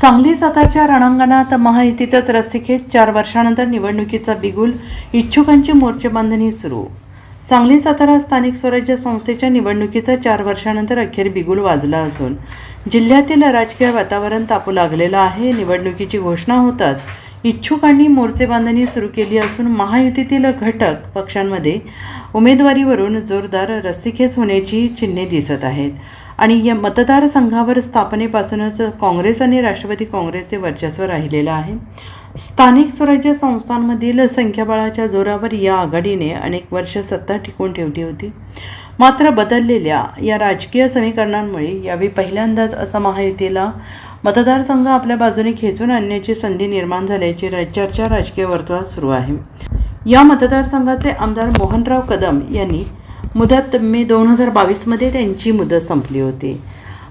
सांगली सातारच्या रणांगणात महायुतीतच रस्सीखेच 4 वर्षांनंतर निवडणुकीचा बिगुल, इच्छुकांची मोर्चेबांधणी सुरू. सांगली सातारा स्थानिक स्वराज्य संस्थेच्या निवडणुकीचा 4 वर्षांनंतर अखेर बिगुल वाजला असून जिल्ह्यातील राजकीय वातावरण तापू लागलेलं आहे. निवडणुकीची घोषणा होताच इच्छुकांनी मोर्चेबांधणी सुरू केली असून महायुतीतील घटक पक्षांमध्ये उमेदवारीवरून जोरदार रस्सीखेच होण्याची चिन्हे दिसत आहेत. आणि या मतदारसंघावर स्थापनेपासूनच काँग्रेस आणि राष्ट्रवादी काँग्रेसचे वर्चस्व राहिलेलं आहे. स्थानिक स्वराज्य संस्थांमधील संख्याबळाच्या जोरावर या आघाडीने अनेक वर्ष सत्ता टिकवून ठेवली होती. मात्र बदललेल्या या राजकीय समीकरणांमुळे यावेळी पहिल्यांदाच असा महायुतीला मतदारसंघ आपल्या बाजूने खेचून आणण्याची संधी निर्माण झाल्याची चर्चा राजकीय वर्तुळात सुरू आहे. या मतदारसंघाचे आमदार मोहनराव कदम यांनी मुदत मे 2022मध्ये त्यांची मुदत संपली होती.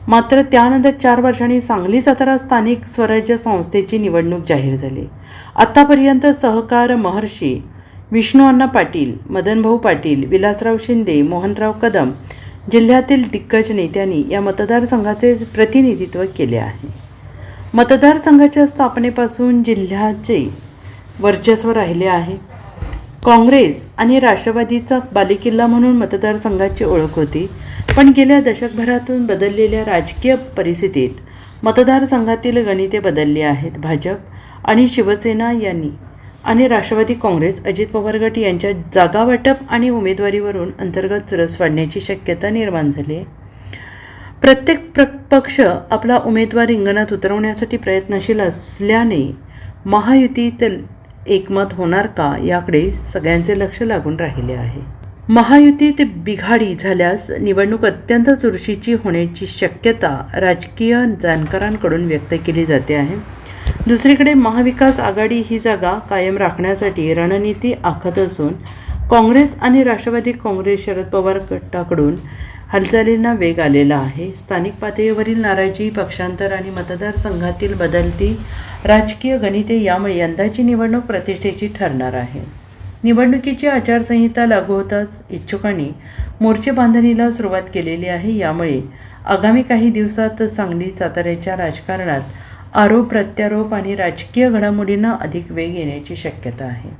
मात्र त्यानंतर 4 वर्षांनी सांगली सातारा स्थानिक स्वराज्य संस्थेची निवडणूक जाहीर झाली. आत्तापर्यंत सहकार महर्षी विष्णुअण्णा पाटील, मदनभाऊ पाटील, विलासराव शिंदे, मोहनराव कदम जिल्ह्यातील दिग्गज नेत्यांनी या मतदारसंघाचे प्रतिनिधित्व केले आहे. मतदारसंघाच्या स्थापनेपासून जिल्ह्याचे वर्चस्व राहिले आहे. काँग्रेस आणि राष्ट्रवादीचा बालेकिल्ला म्हणून मतदारसंघाची ओळख होती. पण गेल्या दशकभरातून बदललेल्या राजकीय परिस्थितीत मतदारसंघातील गणिते बदलली आहेत. भाजप आणि शिवसेना यांनी आणि राष्ट्रवादी काँग्रेस, अजित पवार गट यांच्या जागा वाटप आणि उमेदवारीवरून अंतर्गत चुरस वाढण्याची शक्यता निर्माण झाली आहे. प्रत्येक पक्ष आपला उमेदवार रिंगणात उतरवण्यासाठी प्रयत्नशील असल्याने महायुतीतील एकमत होणार का याकडे सगळ्यांचे लक्ष लागून राहिले आहे. महायुतीत बिघाडी झाल्यास निवडणूक अत्यंत चुरशीची होण्याची शक्यता राजकीय जाणकारांकडून व्यक्त केली जाते आहे. दुसरीकडे महाविकास आघाडी ही जागा कायम राखण्यासाठी रणनीती आखत असून काँग्रेस आणि राष्ट्रवादी काँग्रेस शरद पवार गटाकडून हालचालींना वेग आलेला आहे. स्थानिक पातळीवरील नाराजी, पक्षांतर आणि मतदारसंघातील बदलती राजकीय गणिते यामुळे यंदाची निवडणूक प्रतिष्ठेची ठरणार आहे. निवडणुकीची आचारसंहिता लागू होताच इच्छुकांनी मोर्चे बांधणीला सुरुवात केलेली आहे. यामुळे आगामी काही दिवसात सांगली साताऱ्याच्या राजकारणात आरोप प्रत्यारोप आणि राजकीय घडामोडींना अधिक वेग येण्याची शक्यता आहे.